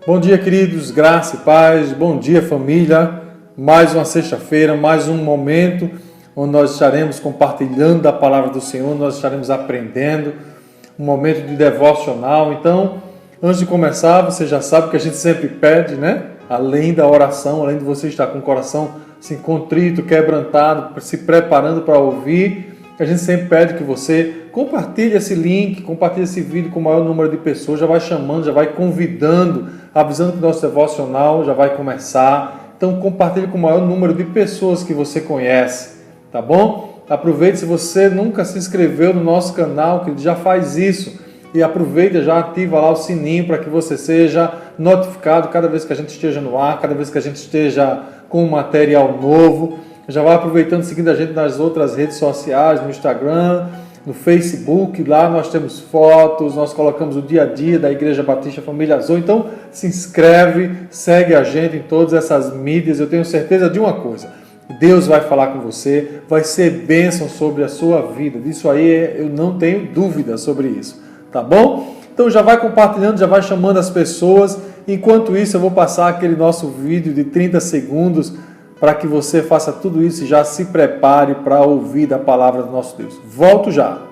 Bom dia, queridos, graça e paz. Bom dia, família. Mais uma sexta-feira, mais um momento onde nós estaremos compartilhando da palavra do Senhor, nós estaremos aprendendo, um momento de devocional. Então, antes de começar, você já sabe que a gente sempre pede, né? Além da oração, além de você estar com o coração assim, contrito, quebrantado, se preparando para ouvir, a gente sempre pede que você compartilhe esse link, compartilhe esse vídeo com o maior número de pessoas, já vai chamando, já vai convidando, avisando que o nosso devocional já vai começar. Então compartilhe com o maior número de pessoas que você conhece, tá bom? Aproveite, se você nunca se inscreveu no nosso canal, que já faz isso, e aproveita, já ativa lá o sininho para que você seja notificado cada vez que a gente esteja no ar, cada vez que a gente esteja com um material novo. Já vai aproveitando, seguindo a gente nas outras redes sociais, no Instagram, no Facebook. Lá nós temos fotos, nós colocamos o dia a dia da Igreja Batista Família Azul. Então se inscreve, segue a gente em todas essas mídias. Eu tenho certeza de uma coisa: Deus vai falar com você, vai ser bênção sobre a sua vida. Disso aí eu não tenho dúvida sobre isso, tá bom? Então já vai compartilhando, já vai chamando as pessoas. Enquanto isso eu vou passar aquele nosso vídeo de 30 segundos para que você faça tudo isso e já se prepare para ouvir da palavra do nosso Deus. Volto já.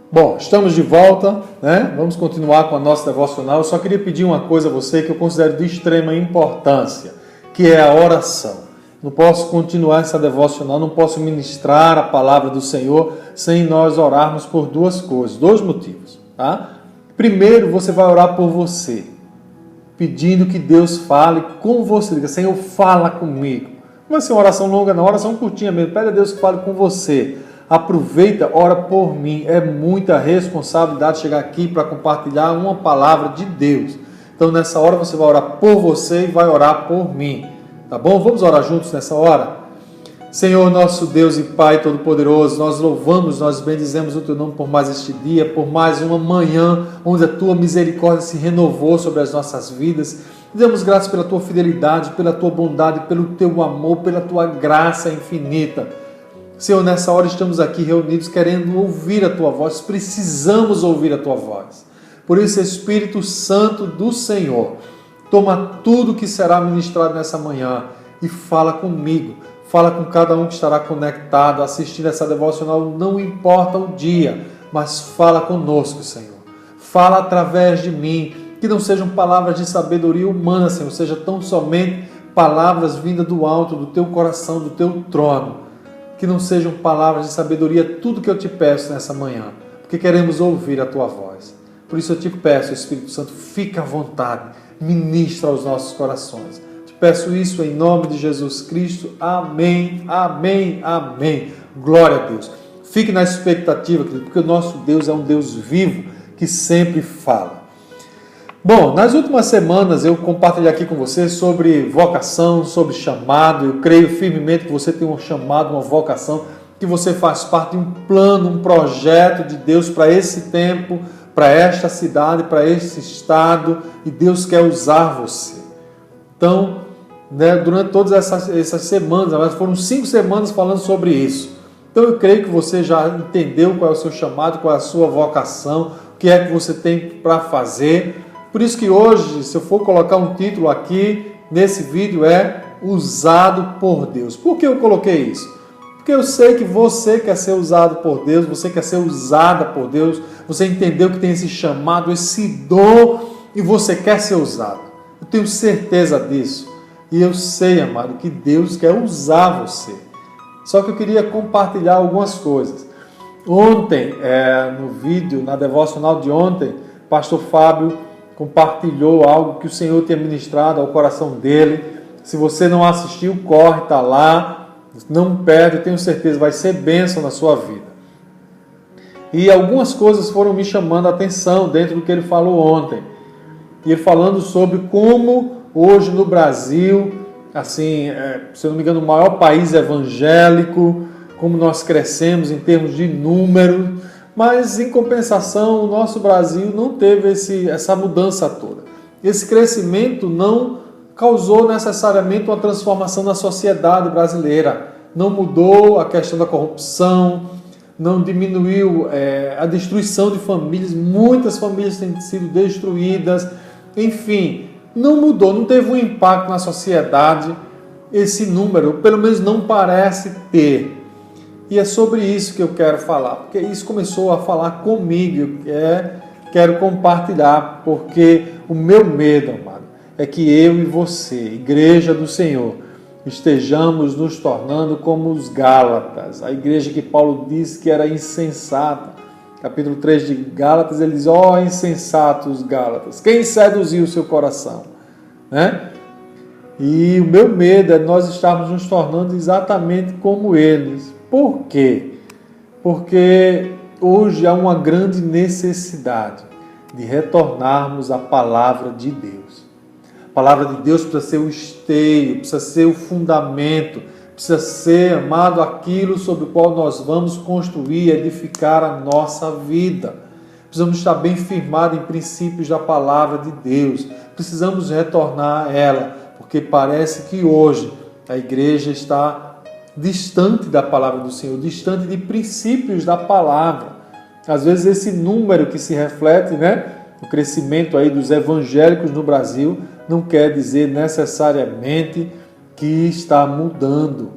Bom, estamos de volta, né? Vamos continuar com a nossa devocional. Eu só queria pedir uma coisa a você que eu considero de extrema importância, que é a oração. Não posso continuar essa devocional, não posso ministrar a palavra do Senhor sem nós orarmos por duas coisas, dois motivos, tá? Primeiro, você vai orar por você, pedindo que Deus fale com você. Diga: Senhor, fala comigo. Não vai ser uma oração longa, não, uma oração curtinha mesmo. Pede a Deus que fale com você. Aproveita, ora por mim. É muita responsabilidade chegar aqui para compartilhar uma palavra de Deus. Então nessa hora você vai orar por você e vai orar por mim, tá bom? Vamos orar juntos nessa hora? Senhor, nosso Deus e Pai Todo-Poderoso, nós louvamos, nós bendizemos o Teu nome por mais este dia, por mais uma manhã onde a Tua misericórdia se renovou sobre as nossas vidas. Damos graças pela Tua fidelidade, pela Tua bondade, pelo Teu amor, pela Tua graça infinita. Senhor, nessa hora estamos aqui reunidos querendo ouvir a Tua voz, precisamos ouvir a Tua voz. Por isso, Espírito Santo do Senhor, toma tudo que será ministrado nessa manhã e fala comigo, fala com cada um que estará conectado, assistindo essa devocional, não importa o dia, mas fala conosco, Senhor. Fala através de mim, que não sejam palavras de sabedoria humana, Senhor, seja tão somente palavras vindas do alto, do Teu coração, do Teu trono. Que não sejam palavras de sabedoria tudo que eu te peço nessa manhã, porque queremos ouvir a Tua voz. Por isso eu te peço, Espírito Santo, fica à vontade, ministra aos nossos corações. Te peço isso em nome de Jesus Cristo. Amém, amém, amém. Glória a Deus. Fique na expectativa, querido, porque o nosso Deus é um Deus vivo que sempre fala. Bom, nas últimas semanas eu compartilhei aqui com você sobre vocação, sobre chamado. Eu creio firmemente que você tem um chamado, uma vocação, que você faz parte de um plano, um projeto de Deus para esse tempo, para esta cidade, para esse estado, e Deus quer usar você. Então, durante todas essas semanas, mas foram 5 semanas falando sobre isso. Então eu creio que você já entendeu qual é o seu chamado, qual é a sua vocação, o que é que você tem para fazer. Por isso que hoje, se eu for colocar um título aqui, nesse vídeo é Usado por Deus. Por que eu coloquei isso? Porque eu sei que você quer ser usado por Deus, você quer ser usada por Deus, você entendeu que tem esse chamado, esse dom, e você quer ser usado. Eu tenho certeza disso. E eu sei, amado, que Deus quer usar você. Só que eu queria compartilhar algumas coisas. Ontem, no vídeo, na devocional de ontem, pastor Fábio compartilhou algo que o Senhor tinha ministrado ao coração dele. Se você não assistiu, corre, está lá, não perde, tenho certeza, vai ser bênção na sua vida. E algumas coisas foram me chamando a atenção dentro do que ele falou ontem. E ele falando sobre como hoje no Brasil, assim, se eu não me engano, o maior país evangélico, como nós crescemos em termos de número, mas em compensação o nosso Brasil não teve essa mudança toda. Esse crescimento não causou necessariamente uma transformação na sociedade brasileira, não mudou a questão da corrupção, não diminuiu a destruição de famílias, muitas famílias têm sido destruídas, enfim, não mudou, não teve um impacto na sociedade esse número, pelo menos não parece ter. E é sobre isso que eu quero falar, porque isso começou a falar comigo, quero compartilhar, porque o meu medo, amado, é que eu e você, Igreja do Senhor, estejamos nos tornando como os Gálatas, a igreja que Paulo disse que era insensata. Capítulo 3 de Gálatas, ele diz: ó, insensatos Gálatas, quem seduziu o seu coração? Né? E o meu medo é nós estarmos nos tornando exatamente como eles. Por quê? Porque hoje há uma grande necessidade de retornarmos à palavra de Deus. A palavra de Deus precisa ser o esteio, precisa ser o fundamento, precisa ser, amado, aquilo sobre o qual nós vamos construir, edificar a nossa vida. Precisamos estar bem firmados em princípios da palavra de Deus. Precisamos retornar a ela, porque parece que hoje a igreja está distante da palavra do Senhor, distante de princípios da palavra. Às vezes esse número que se reflete, o crescimento aí dos evangélicos no Brasil, não quer dizer necessariamente que está mudando,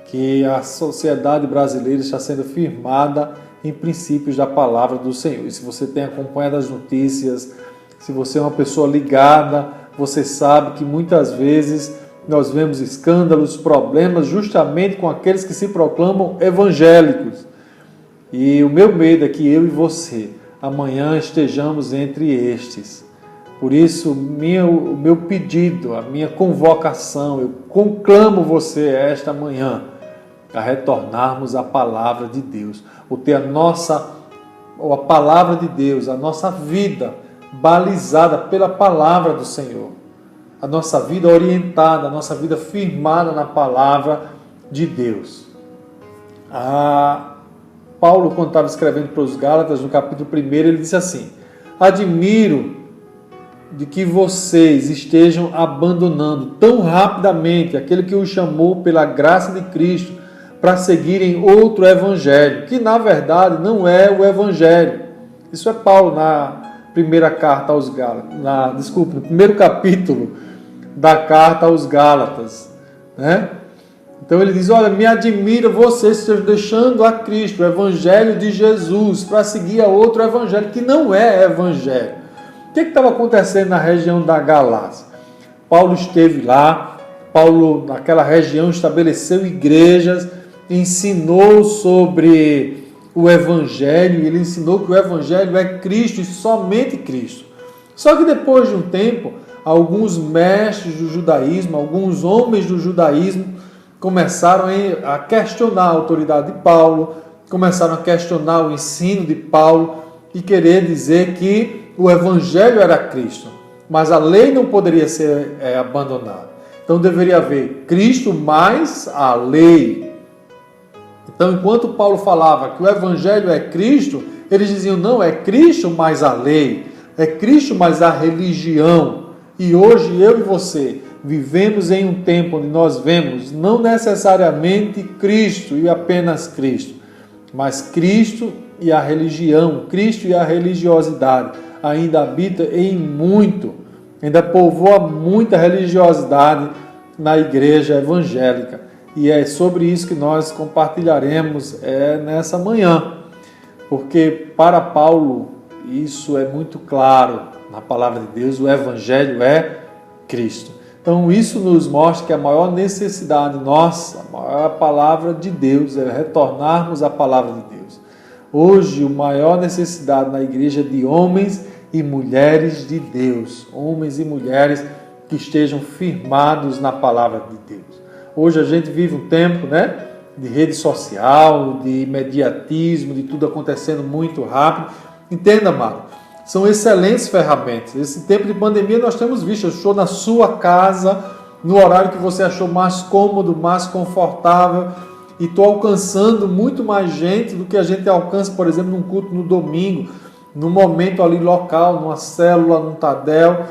que a sociedade brasileira está sendo firmada em princípios da palavra do Senhor. E se você tem acompanhado as notícias, se você é uma pessoa ligada, você sabe que muitas vezes nós vemos escândalos, problemas justamente com aqueles que se proclamam evangélicos. E o meu medo é que eu e você amanhã estejamos entre estes. Por isso, o meu pedido, a minha convocação, eu conclamo você esta manhã a retornarmos à palavra de Deus, ou ter a palavra de Deus, a nossa vida balizada pela palavra do Senhor, a nossa vida orientada, a nossa vida firmada na palavra de Deus. Paulo, quando estava escrevendo para os Gálatas, no capítulo 1, ele disse assim: admiro de que vocês estejam abandonando tão rapidamente aquele que os chamou pela graça de Cristo para seguirem outro evangelho, que na verdade não é o evangelho. Isso é Paulo na primeira carta aos Gálatas, no primeiro capítulo da carta aos Gálatas, Então ele diz: olha, me admira vocês estejam deixando a Cristo, o evangelho de Jesus, para seguir a outro evangelho, que não é evangelho. O que estava acontecendo na região da Galácia? Paulo esteve lá, Paulo naquela região estabeleceu igrejas, ensinou sobre o evangelho, ele ensinou que o evangelho é Cristo e somente Cristo. Só que depois de um tempo, alguns mestres do judaísmo, alguns homens do judaísmo começaram a questionar a autoridade de Paulo, começaram a questionar o ensino de Paulo e querer dizer que o evangelho era Cristo, mas a lei não poderia ser abandonada. Então deveria haver Cristo mais a lei. Então, enquanto Paulo falava que o evangelho é Cristo, eles diziam: não, é Cristo mais a lei, é Cristo mais a religião. E hoje eu e você vivemos em um tempo onde nós vemos não necessariamente Cristo e apenas Cristo, mas Cristo e a religião, Cristo e a religiosidade ainda habita ainda povoa muita religiosidade na igreja evangélica. E é sobre isso que nós compartilharemos nessa manhã, porque para Paulo isso é muito claro na palavra de Deus: o evangelho é Cristo. Então isso nos mostra que a maior necessidade nossa, a maior palavra de Deus, é retornarmos à palavra de Deus. Hoje, a maior necessidade na igreja é de homens e mulheres de Deus, homens e mulheres que estejam firmados na palavra de Deus. Hoje a gente vive um tempo, de rede social, de imediatismo, de tudo acontecendo muito rápido. Entenda, amado, são excelentes ferramentas. Esse tempo de pandemia nós temos visto, eu estou na sua casa, no horário que você achou mais cômodo, mais confortável, e estou alcançando muito mais gente do que a gente alcança, por exemplo, num culto no domingo, num momento ali local, numa célula, num tadel.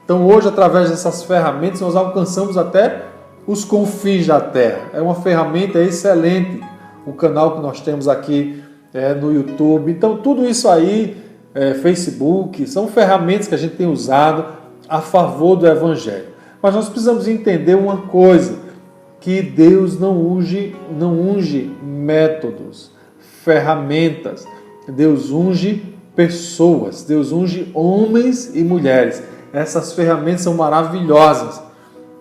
Então hoje, através dessas ferramentas, nós alcançamos até os confins da terra. É uma ferramenta excelente o canal que nós temos aqui no YouTube. Então tudo isso aí, Facebook, são ferramentas que a gente tem usado a favor do Evangelho. Mas nós precisamos entender uma coisa, que Deus não unge métodos, ferramentas. Deus unge pessoas, Deus unge homens e mulheres. Essas ferramentas são maravilhosas,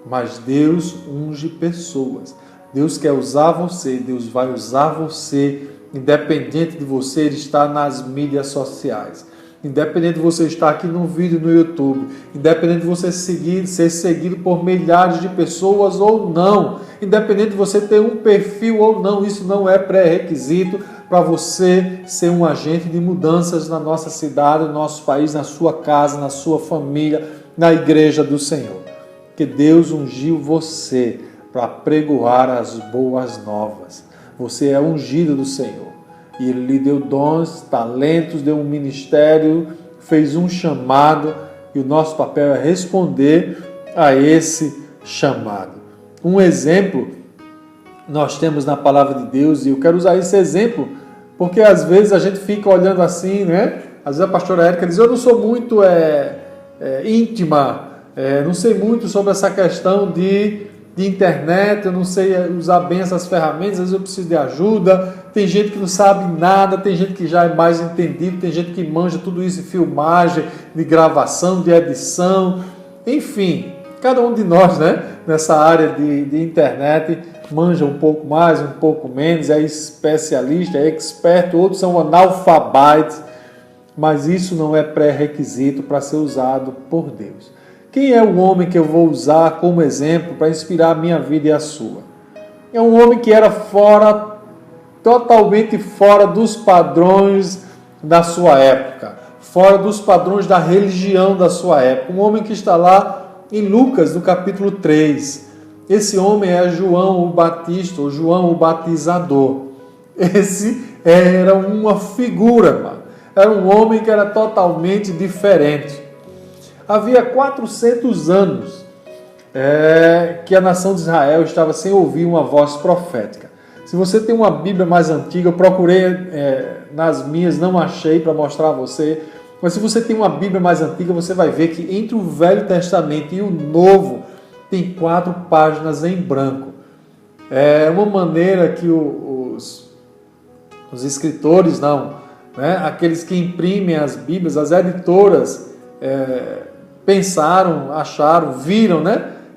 mas Deus unge pessoas. Deus quer usar você, Deus vai usar você, independente de você estar nas mídias sociais, independente de você estar aqui num vídeo no YouTube, independente de você ser seguido por milhares de pessoas ou não, independente de você ter um perfil ou não, isso não é pré-requisito para você ser um agente de mudanças na nossa cidade, no nosso país, na sua casa, na sua família, na igreja do Senhor. Que Deus ungiu você para pregoar as boas novas. Você é ungido do Senhor. E Ele lhe deu dons, talentos, deu um ministério, fez um chamado, e o nosso papel é responder a esse chamado. Um exemplo nós temos na palavra de Deus, e eu quero usar esse exemplo, porque às vezes a gente fica olhando assim, né? Às vezes a pastora Érica diz, eu não sou muito íntima, não sei muito sobre essa questão de internet, eu não sei usar bem essas ferramentas, às vezes eu preciso de ajuda. Tem gente que não sabe nada, tem gente que já é mais entendido, tem gente que manja tudo isso de filmagem, de gravação, de edição, enfim, cada um de nós, né, nessa área de internet, manja um pouco mais, um pouco menos, é especialista, é expert, outros são analfabetos, mas isso não é pré-requisito para ser usado por Deus. Quem é o homem que eu vou usar como exemplo para inspirar a minha vida e a sua? É um homem que era totalmente fora dos padrões da sua época, fora dos padrões da religião da sua época. Um homem que está lá em Lucas, no capítulo 3. Esse homem é João o Batista, ou João o Batizador. Esse era uma figura, mano. Era um homem que era totalmente diferente. Havia 400 anos que a nação de Israel estava sem ouvir uma voz profética. Se você tem uma Bíblia mais antiga, eu procurei nas minhas, não achei para mostrar a você, mas se você tem uma Bíblia mais antiga, você vai ver que entre o Velho Testamento e o Novo tem 4 páginas em branco. É uma maneira que os escritores, aqueles que imprimem as Bíblias, as editoras, pensaram, acharam, viram,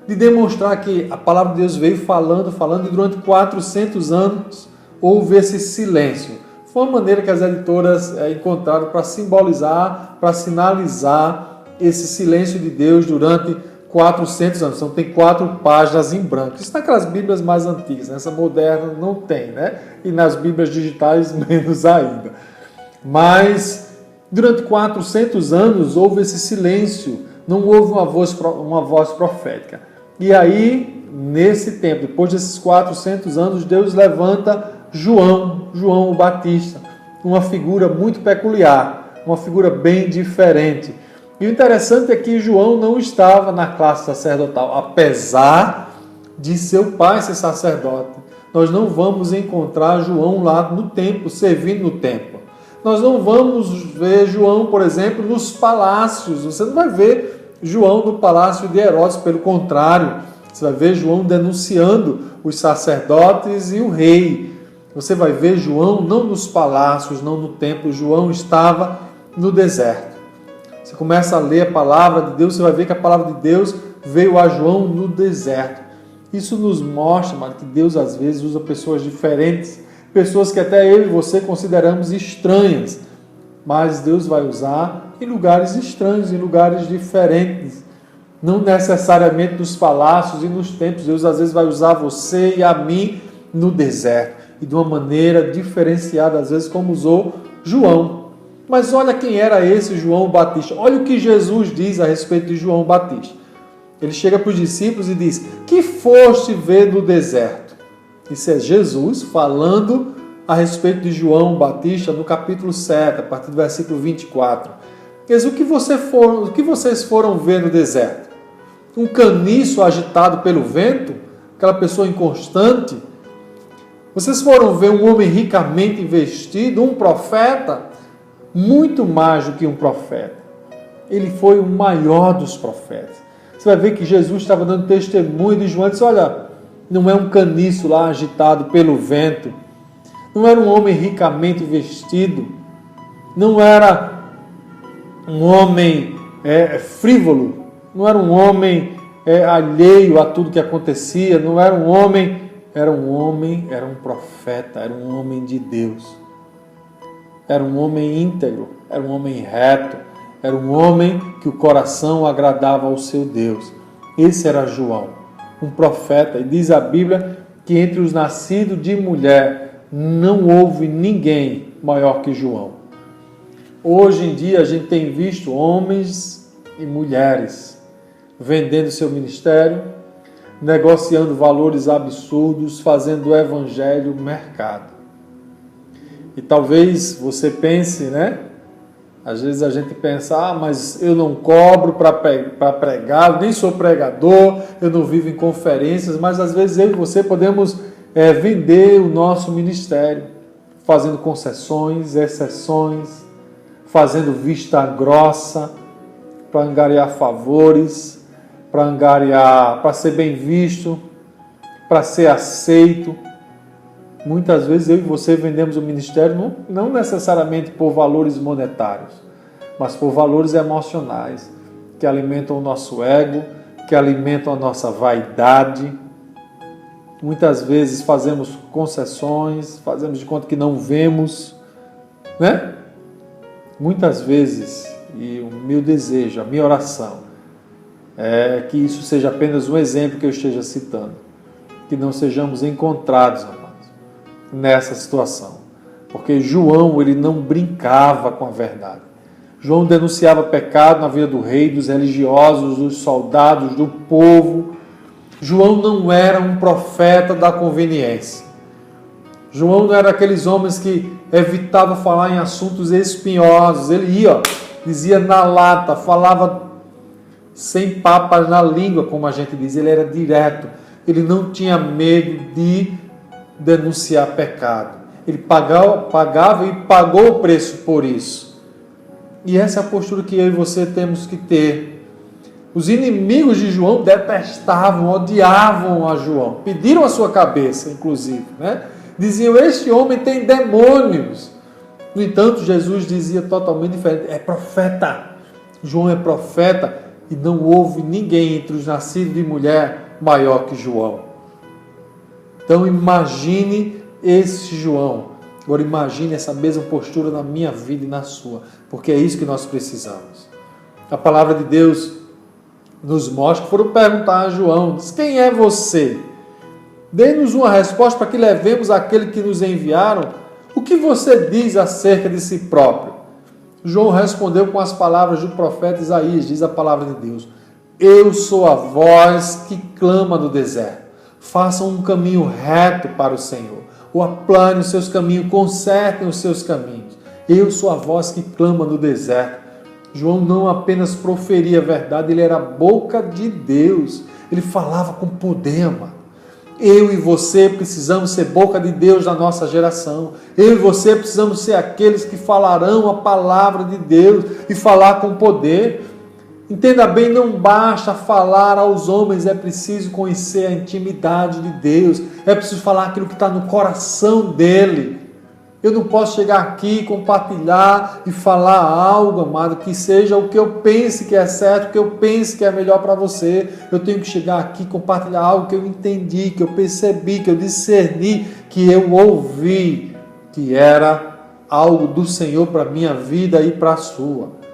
de demonstrar que a palavra de Deus veio falando, e durante 400 anos houve esse silêncio. Foi uma maneira que as editoras encontraram para simbolizar, para sinalizar esse silêncio de Deus durante 400 anos. Então tem 4 páginas em branco. Isso naquelas Bíblias mais antigas, essa moderna não tem, E nas Bíblias digitais menos ainda. Mas durante 400 anos houve esse silêncio, não houve uma voz profética. E aí, nesse tempo, depois desses 400 anos, Deus levanta João o Batista, uma figura muito peculiar, uma figura bem diferente. E o interessante é que João não estava na classe sacerdotal, apesar de seu pai ser sacerdote. Nós não vamos encontrar João lá no templo, servindo no templo. Nós não vamos ver João, por exemplo, nos palácios. Você não vai ver João no palácio de Herodes, pelo contrário, você vai ver João denunciando os sacerdotes e o rei. Você vai ver João não nos palácios, não no templo. João estava no deserto. Você começa a ler a palavra de Deus, você vai ver que a palavra de Deus veio a João no deserto. Isso nos mostra, que Deus às vezes usa pessoas diferentes, pessoas que até eu e você consideramos estranhas, mas Deus vai usar em lugares estranhos, em lugares diferentes, não necessariamente nos palácios e nos templos. Deus às vezes vai usar você e a mim no deserto e de uma maneira diferenciada, às vezes, como usou João. Mas olha quem era esse João Batista. Olha o que Jesus diz a respeito de João Batista. Ele chega para os discípulos e diz: que foste ver no deserto? Isso é Jesus falando a respeito de João Batista no capítulo 7, a partir do versículo 24. Diz: o que vocês foram ver no deserto? Um caniço agitado pelo vento? Aquela pessoa inconstante? Vocês foram ver um homem ricamente vestido, um profeta? Muito mais do que um profeta. Ele foi o maior dos profetas. Você vai ver que Jesus estava dando testemunho de João. Ele disse: olha, não é um caniço lá agitado pelo vento. Não era um homem ricamente vestido. Não era um homem frívolo. Não era um homem alheio a tudo que acontecia. Não era um homem... Era um profeta, era um homem de Deus. Era um homem íntegro, era um homem reto, era um homem que o coração agradava ao seu Deus. Esse era João, um profeta. E diz a Bíblia que entre os nascidos de mulher não houve ninguém maior que João. Hoje em dia a gente tem visto homens e mulheres vendendo seu ministério, negociando valores absurdos, fazendo o evangelho mercado. E talvez você pense, né? Às vezes a gente pensa: mas eu não cobro para pregar, eu nem sou pregador, eu não vivo em conferências, mas às vezes eu e você podemos vender o nosso ministério, fazendo concessões, exceções, fazendo vista grossa, para angariar favores, para ser bem visto, para ser aceito. Muitas vezes eu e você vendemos o ministério não necessariamente por valores monetários, mas por valores emocionais, que alimentam o nosso ego, que alimentam a nossa vaidade. Muitas vezes fazemos concessões, fazemos de conta que não vemos, né? Muitas vezes, e o meu desejo, a minha oração, é que isso seja apenas um exemplo que eu esteja citando, que não sejamos encontrados, amados, nessa situação. Porque João, ele não brincava com a verdade. João denunciava pecado na vida do rei, dos religiosos, dos soldados, do povo. João não era um profeta da conveniência. João não era aqueles homens que evitavam falar em assuntos espinhosos. Ele ia, dizia na lata, falava sem papas na língua, como a gente diz. Ele era direto. Ele não tinha medo de denunciar pecado. Ele pagava e pagou o preço por isso. E essa é a postura que eu e você temos que ter. Os inimigos de João detestavam, odiavam a João. Pediram a sua cabeça, inclusive, né? Diziam: este homem tem demônios. No entanto, Jesus dizia totalmente diferente: é profeta. João é profeta e não houve ninguém entre os nascidos de mulher maior que João. Então imagine esse João. Agora imagine essa mesma postura na minha vida e na sua, porque é isso que nós precisamos. A palavra de Deus nos mostra que foram perguntar a João: diz, quem é você? Dê-nos uma resposta para que levemos àquele que nos enviaram. O que você diz acerca de si próprio? João respondeu com as palavras do profeta Isaías, diz a palavra de Deus: eu sou a voz que clama no deserto. Façam um caminho reto para o Senhor. Ou aplane os seus caminhos, consertem os seus caminhos. Eu sou a voz que clama no deserto. João não apenas proferia a verdade, ele era a boca de Deus. Ele falava com poder, amado. Eu e você precisamos ser boca de Deus na nossa geração. Eu e você precisamos ser aqueles que falarão a palavra de Deus e falar com poder. Entenda bem, não basta falar aos homens, é preciso conhecer a intimidade de Deus. É preciso falar aquilo que está no coração dele. Eu não posso chegar aqui, compartilhar e falar algo, amado, que seja o que eu pense que é certo, o que eu pense que é melhor para você. Eu tenho que chegar aqui e compartilhar algo que eu entendi, que eu percebi, que eu discerni, que eu ouvi, que era algo do Senhor para a minha vida e para a sua.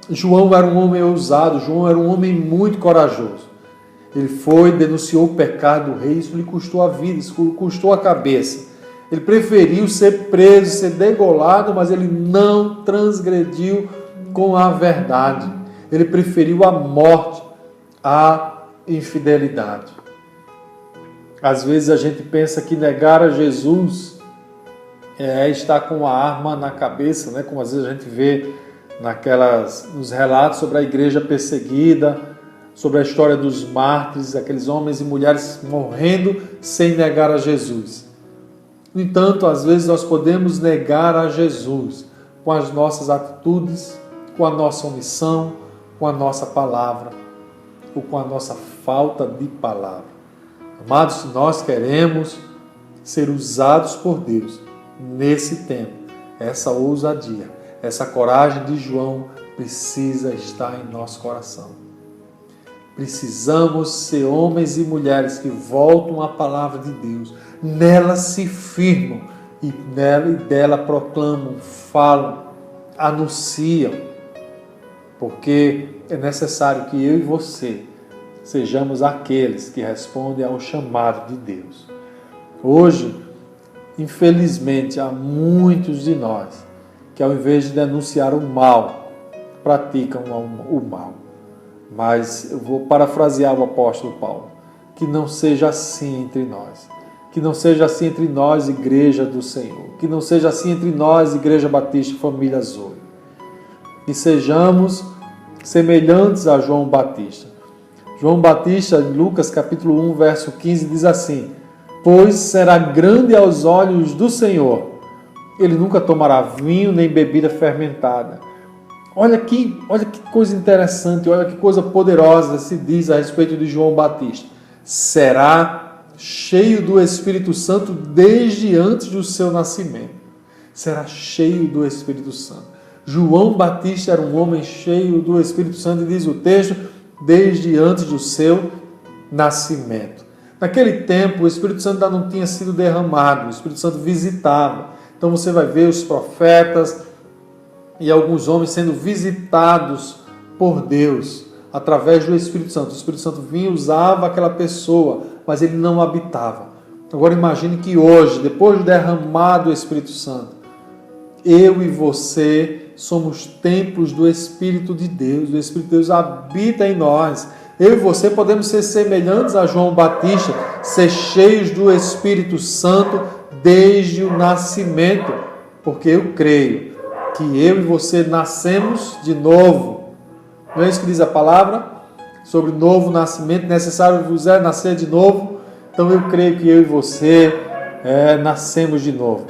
João era um homem ousado, João era um homem muito corajoso. Ele foi, denunciou o pecado do rei, isso lhe custou a vida, isso lhe custou a cabeça. Ele preferiu ser preso, ser degolado, mas ele não transgrediu com a verdade. Ele preferiu a morte à infidelidade. Às vezes a gente pensa que negar a Jesus é estar com a arma na cabeça, né? Como às vezes a gente vê nos relatos sobre a igreja perseguida, sobre a história dos mártires, aqueles homens e mulheres morrendo sem negar a Jesus. No entanto, às vezes nós podemos negar a Jesus com as nossas atitudes, com a nossa omissão, com a nossa palavra ou com a nossa falta de palavra. Amados, se nós queremos ser usados por Deus nesse tempo, essa ousadia, essa coragem de João precisa estar em nosso coração. Precisamos ser homens e mulheres que voltam à palavra de Deus, nela se firmam e dela proclamam, falam, anunciam, porque é necessário que eu e você sejamos aqueles que respondem ao chamado de Deus. Hoje, infelizmente, há muitos de nós que, ao invés de denunciar o mal, praticam o mal. Mas eu vou parafrasear o apóstolo Paulo: que não seja assim entre nós. Que não seja assim entre nós, Igreja do Senhor. Que não seja assim entre nós, Igreja Batista Família Zoe. E sejamos semelhantes a João Batista. João Batista, em Lucas capítulo 1, verso 15, diz assim: pois será grande aos olhos do Senhor. Ele nunca tomará vinho nem bebida fermentada. Olha que coisa interessante, olha que coisa poderosa se diz a respeito de João Batista. Será cheio do Espírito Santo desde antes do seu nascimento. Será cheio do Espírito Santo. João Batista era um homem cheio do Espírito Santo, e diz o texto, desde antes do seu nascimento. Naquele tempo, o Espírito Santo ainda não tinha sido derramado, o Espírito Santo visitava. Então você vai ver os profetas e alguns homens sendo visitados por Deus através do Espírito Santo. O Espírito Santo vinha e usava aquela pessoa, mas ele não habitava. Agora imagine que hoje, depois de derramado o Espírito Santo, eu e você somos templos do Espírito de Deus. O Espírito de Deus habita em nós. Eu e você podemos ser semelhantes a João Batista, ser cheios do Espírito Santo desde o nascimento, porque eu creio que eu e você nascemos de novo. Não é isso que diz a palavra? Sobre novo nascimento, necessário vos é nascer de novo. Então eu creio que eu e você nascemos de novo.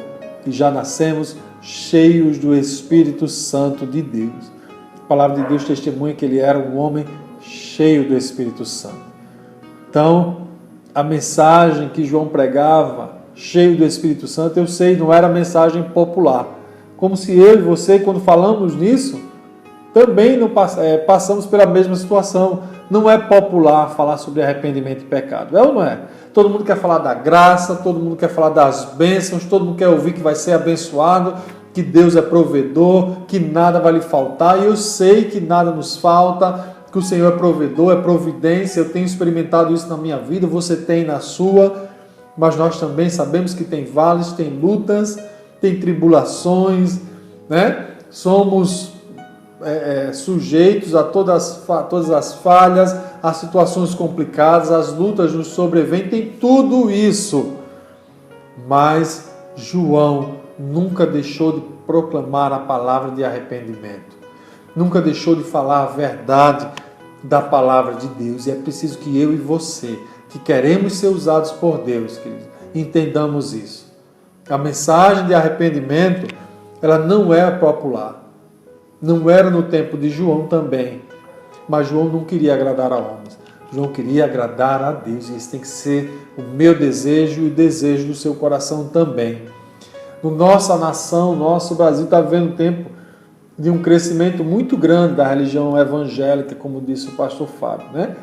E já nascemos cheios do Espírito Santo de Deus. A palavra de Deus testemunha que ele era um homem cheio do Espírito Santo. Então, a mensagem que João pregava, cheio do Espírito Santo, eu sei, não era mensagem popular. Como se eu e você, quando falamos nisso, também não passamos pela mesma situação. Não é popular falar sobre arrependimento e pecado. É ou não é? Todo mundo quer falar da graça, todo mundo quer falar das bênçãos, todo mundo quer ouvir que vai ser abençoado, que Deus é provedor, que nada vai lhe faltar. E eu sei que nada nos falta, que o Senhor é provedor, é providência. Eu tenho experimentado isso na minha vida, você tem na sua. Mas nós também sabemos que tem vales, tem lutas, tem tribulações, né? Somos sujeitos a todas as falhas, as situações complicadas, as lutas nos sobrevêm, tem tudo isso. Mas João nunca deixou de proclamar a palavra de arrependimento, nunca deixou de falar a verdade da palavra de Deus. E é preciso que eu e você, que queremos ser usados por Deus, queridos, entendamos isso. A mensagem de arrependimento, ela não é popular. Não era no tempo de João também. Mas João não queria agradar a homens. João queria agradar a Deus. E esse tem que ser o meu desejo e o desejo do seu coração também. No nossa nação, nosso Brasil está vivendo um tempo de um crescimento muito grande da religião evangélica, como disse o pastor Fábio, né?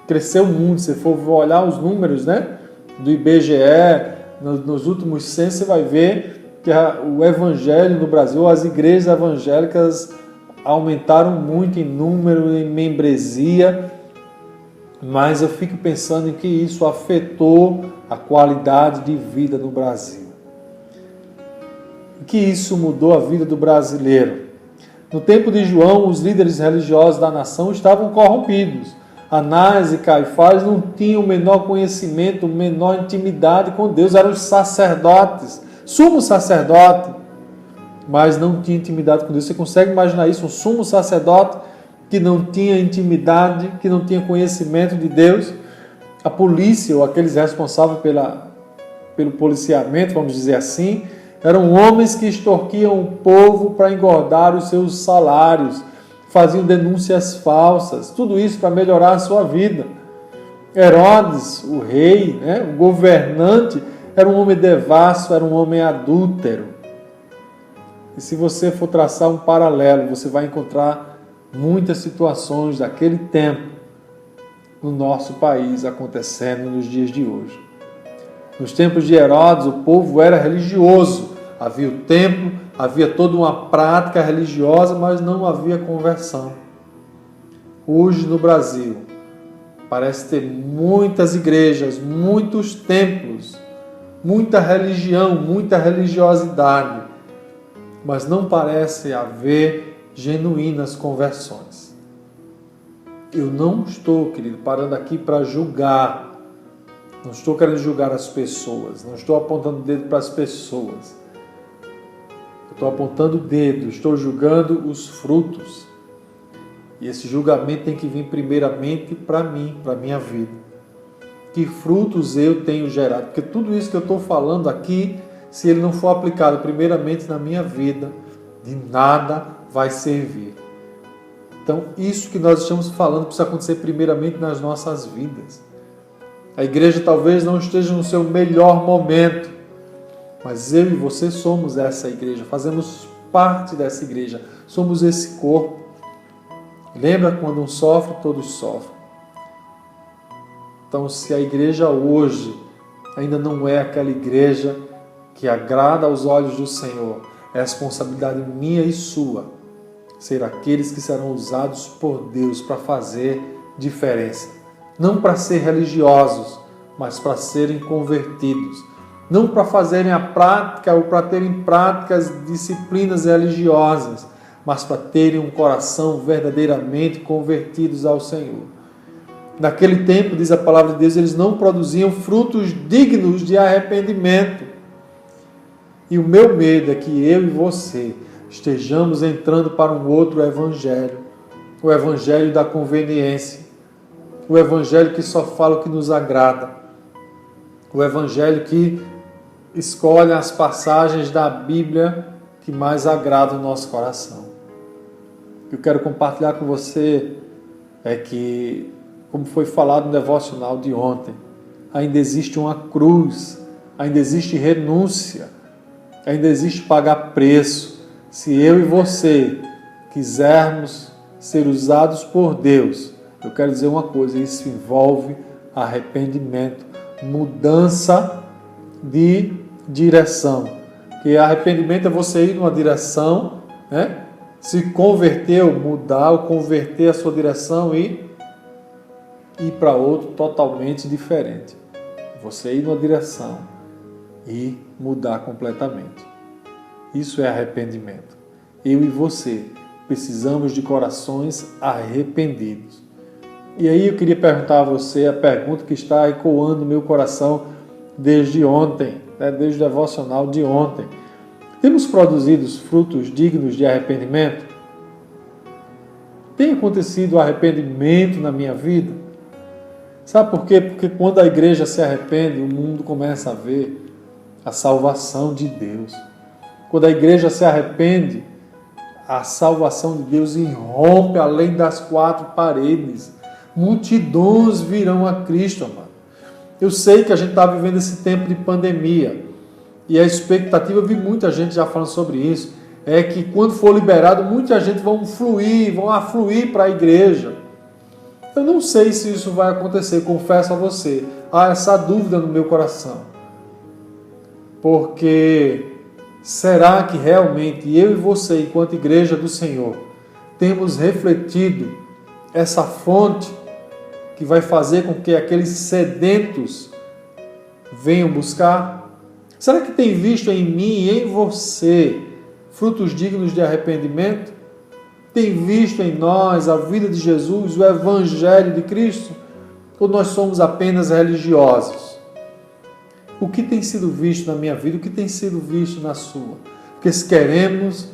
Cresceu muito. Se for olhar os números, né, do IBGE, nos últimos censos, você vai ver que o evangelho no Brasil, as igrejas evangélicas aumentaram muito em número, em membresia. mas eu fico pensando em que isso afetou a qualidade de vida no Brasil. Que isso mudou a vida do brasileiro. No tempo de João, os líderes religiosos da nação estavam corrompidos. Anás e Caifás não tinham o menor conhecimento, menor intimidade com Deus. Eram os sacerdotes, sumo sacerdote, mas não tinha intimidade com Deus. Você consegue imaginar isso? Um sumo sacerdote que não tinha intimidade, que não tinha conhecimento de Deus? A polícia, ou aqueles responsáveis pelo policiamento, vamos dizer assim, eram homens que extorquiam o povo para engordar os seus salários, faziam denúncias falsas, tudo isso para melhorar a sua vida. Herodes, o rei, o governante, era um homem devasso, era um homem adúltero. E se você for traçar um paralelo, você vai encontrar muitas situações daquele tempo no nosso país acontecendo nos dias de hoje. Nos tempos de Herodes, o povo era religioso. Havia o templo, havia toda uma prática religiosa, mas não havia conversão. Hoje no Brasil, parece ter muitas igrejas, muitos templos, muita religião, muita religiosidade, mas não parece haver genuínas conversões. Eu não estou, querido, parando aqui para julgar. Não estou querendo julgar as pessoas, não estou apontando o dedo para as pessoas. Eu estou apontando o dedo, estou julgando os frutos. E esse julgamento tem que vir primeiramente para mim, para a minha vida. Que frutos eu tenho gerado? Porque tudo isso que eu estou falando aqui, se ele não for aplicado primeiramente na minha vida, de nada vai servir. Então, isso que nós estamos falando precisa acontecer primeiramente nas nossas vidas. A igreja talvez não esteja no seu melhor momento, mas eu e você somos essa igreja, fazemos parte dessa igreja, somos esse corpo. Lembra quando um sofre, todos sofrem. Então, se a igreja hoje ainda não é aquela igreja que agrada aos olhos do Senhor, é responsabilidade minha e sua ser aqueles que serão usados por Deus para fazer diferença. Não para ser religiosos, mas para serem convertidos. Não para fazerem a prática ou para terem práticas, disciplinas religiosas, mas para terem um coração verdadeiramente convertidos ao Senhor. Naquele tempo, diz a palavra de Deus, eles não produziam frutos dignos de arrependimento. E o meu medo é que eu e você estejamos entrando para um outro evangelho, o evangelho da conveniência. O evangelho que só fala o que nos agrada. O evangelho que escolhe as passagens da Bíblia que mais agradam o nosso coração. O que eu quero compartilhar com você é que, como foi falado no devocional de ontem, ainda existe uma cruz, ainda existe renúncia, ainda existe pagar preço. Se eu e você quisermos ser usados por Deus, eu quero dizer uma coisa, isso envolve arrependimento, mudança de direção. Porque arrependimento é você ir numa direção, se converter, ou mudar, ou converter a sua direção e ir para outro totalmente diferente. Você ir numa direção e mudar completamente. Isso é arrependimento. Eu e você precisamos de corações arrependidos. E aí eu queria perguntar a você a pergunta que está ecoando no meu coração desde ontem, desde o devocional de ontem. Temos produzido os frutos dignos de arrependimento? Tem acontecido arrependimento na minha vida? Sabe por quê? Porque quando a igreja se arrepende, o mundo começa a ver a salvação de Deus. Quando a igreja se arrepende, a salvação de Deus irrompe além das quatro paredes. Multidões virão a Cristo, amado. Eu sei que a gente está vivendo esse tempo de pandemia. E a expectativa, eu vi muita gente já falando sobre isso, é que quando for liberado, muita gente vão afluir para a igreja. Eu não sei se isso vai acontecer, confesso a você. Há essa dúvida no meu coração. Porque será que realmente eu e você, enquanto igreja do Senhor, temos refletido essa fonte que vai fazer com que aqueles sedentos venham buscar? Será que tem visto em mim e em você frutos dignos de arrependimento? Tem visto em nós a vida de Jesus, o Evangelho de Cristo? Ou nós somos apenas religiosos? O que tem sido visto na minha vida? O que tem sido visto na sua? Porque se queremos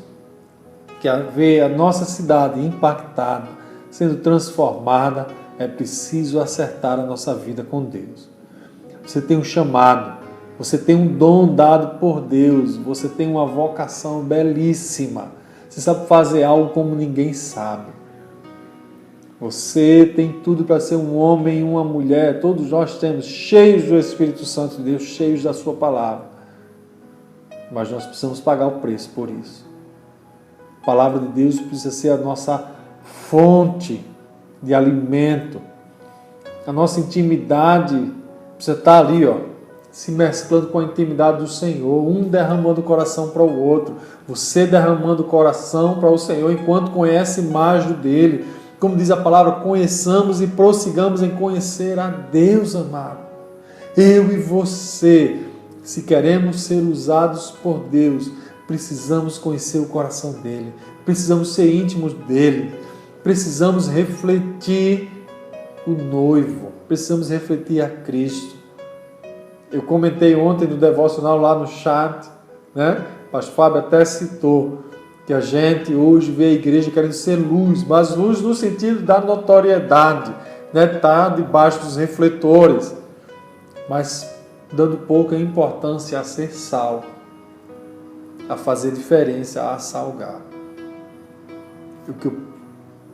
ver a nossa cidade impactada, sendo transformada, é preciso acertar a nossa vida com Deus. Você tem um chamado, você tem um dom dado por Deus, você tem uma vocação belíssima. Você sabe fazer algo como ninguém sabe. Você tem tudo para ser um homem e uma mulher, todos nós temos, cheios do Espírito Santo de Deus, cheios da sua palavra. Mas nós precisamos pagar o preço por isso. A palavra de Deus precisa ser a nossa fonte de alimento. A nossa intimidade precisa estar ali, se mesclando com a intimidade do Senhor, um derramando o coração para o outro. Você derramando o coração para o Senhor enquanto conhece mais dele. Como diz a palavra, conheçamos e prossigamos em conhecer a Deus, amado. Eu e você, se queremos ser usados por Deus, precisamos conhecer o coração dele, precisamos ser íntimos dele, precisamos refletir o noivo, precisamos refletir a Cristo. Eu comentei ontem no devocional lá no chat, o pastor Fábio até citou que a gente hoje vê a igreja querendo ser luz, mas luz no sentido da notoriedade, tá debaixo dos refletores, mas dando pouca importância a ser sal, a fazer diferença, a salgar. O que eu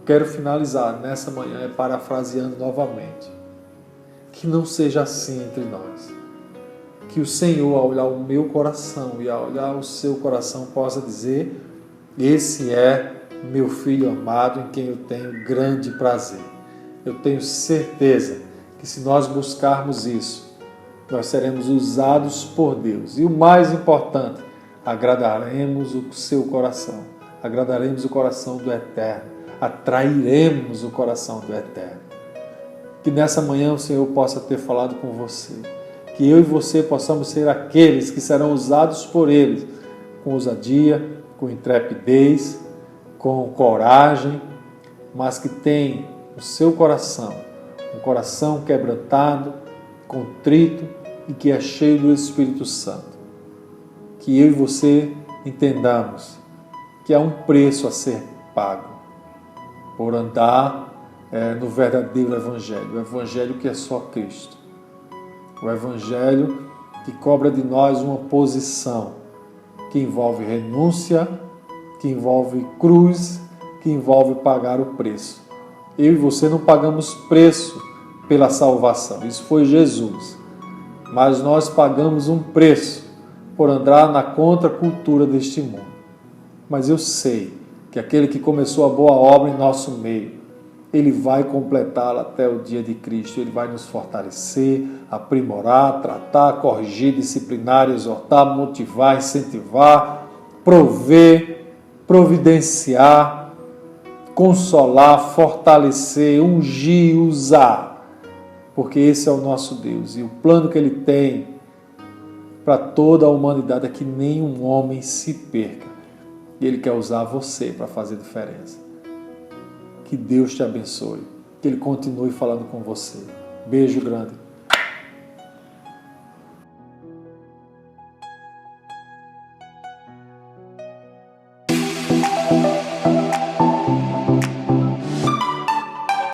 quero finalizar nessa manhã é parafraseando novamente. Que não seja assim entre nós. Que o Senhor, ao olhar o meu coração e ao olhar o seu coração, possa dizer: esse é meu filho amado em quem eu tenho grande prazer. Eu tenho certeza que se nós buscarmos isso, nós seremos usados por Deus. E o mais importante, agradaremos o seu coração, agradaremos o coração do Eterno, atrairemos o coração do Eterno. Que nessa manhã o Senhor possa ter falado com você, que eu e você possamos ser aqueles que serão usados por Ele, com ousadia, com intrepidez, com coragem, mas que tem o seu coração, um coração quebrantado, contrito e que é cheio do Espírito Santo. Que eu e você entendamos que há um preço a ser pago por andar no verdadeiro Evangelho, o Evangelho que é só Cristo, o Evangelho que cobra de nós uma posição que envolve renúncia, que envolve cruz, que envolve pagar o preço. Eu e você não pagamos preço pela salvação, isso foi Jesus, mas nós pagamos um preço por andar na contracultura deste mundo. Mas eu sei que aquele que começou a boa obra em nosso meio, ele vai completá-la até o dia de Cristo. Ele vai nos fortalecer, aprimorar, tratar, corrigir, disciplinar, exortar, motivar, incentivar, prover, providenciar, consolar, fortalecer, ungir, usar. Porque esse é o nosso Deus. E o plano que Ele tem para toda a humanidade é que nenhum homem se perca. E Ele quer usar você para fazer diferença. Que Deus te abençoe. Que Ele continue falando com você. Beijo grande.